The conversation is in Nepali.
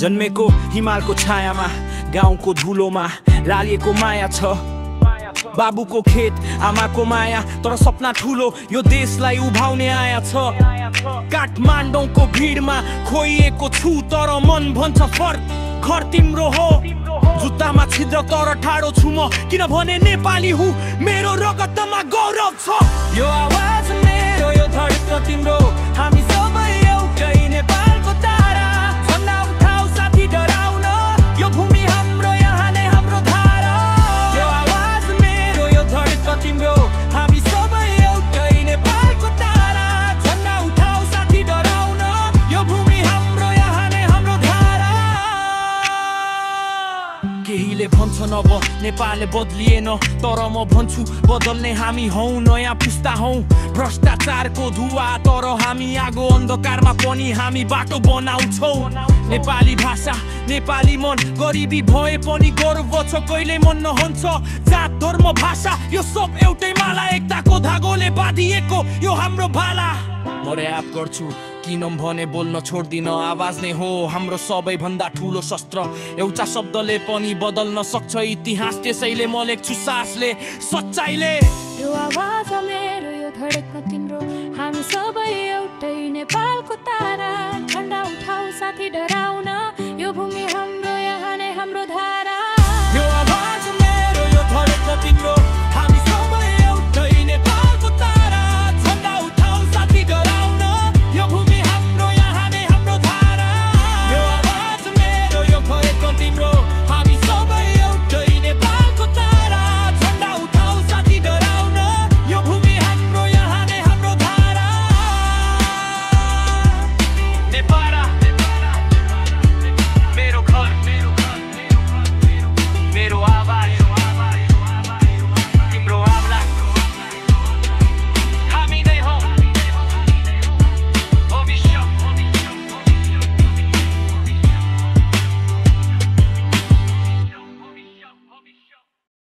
जन्मेको हिमालको छायामा गाउँको धुलोमा लालिएको माया छ बाबुको खेत आमाको माया तर सपना ठुलो यो देशलाई उभाउने आया छ काठमाडौँको भिडमा खोइएको छु तर मन भन्छ फर्क घर तिम्रो हो जुत्तामा छिद्र तर ठाडो छु म किनभने नेपाली हुँ मेरो रगतमा गौरव छ यो आवाज मेरो यो धडक तिम्रो हामी सबै एउटै नेपालको तारा झन्डा उठाऊ साथी डराउन यो भूमि हाम्रो यहाँ नै हाम्रो धारा यो आवाज मेरो यो धडक तिम्रो हामी सबै एउटै नेपालको तारा झन्डा उठाऊ साथी डराउन यो भूमि हाम्रो यहाँ नै हाम्रो धारा केहीले भन्छन् अब नेपालले बदलिएन तर म भन्छु बदल्ने हामी हौ नयाँ पुस्ता हौ भ्रष्टाचारको धुवा तर हामी आगो अन्धकारमा पनि हामी बाटो बनाउँछौ नेपाली भाषा नेपाली मन गरिबी भए पनि गर्व छ कहिले मन नहन्छ जात धर्म भाषा यो सब एउटै माला एकताको धागोले बाँधिएको यो हाम्रो भाला म र्याप गर्छु किनभने बोल्न छोड्दिन आवाज नै हो हाम्रो सबैभन्दा ठुलो शस्त्र एउटा शब्दले पनि बदल्न सक्छ इतिहास त्यसैले म लेख्छु सासले सच्चाइले यो आवाज मेरो यो धडक तिम्रो हामी सबै एउटै नेपालको तारा झन्डा उठाऊ साथी डराउन यो भूमि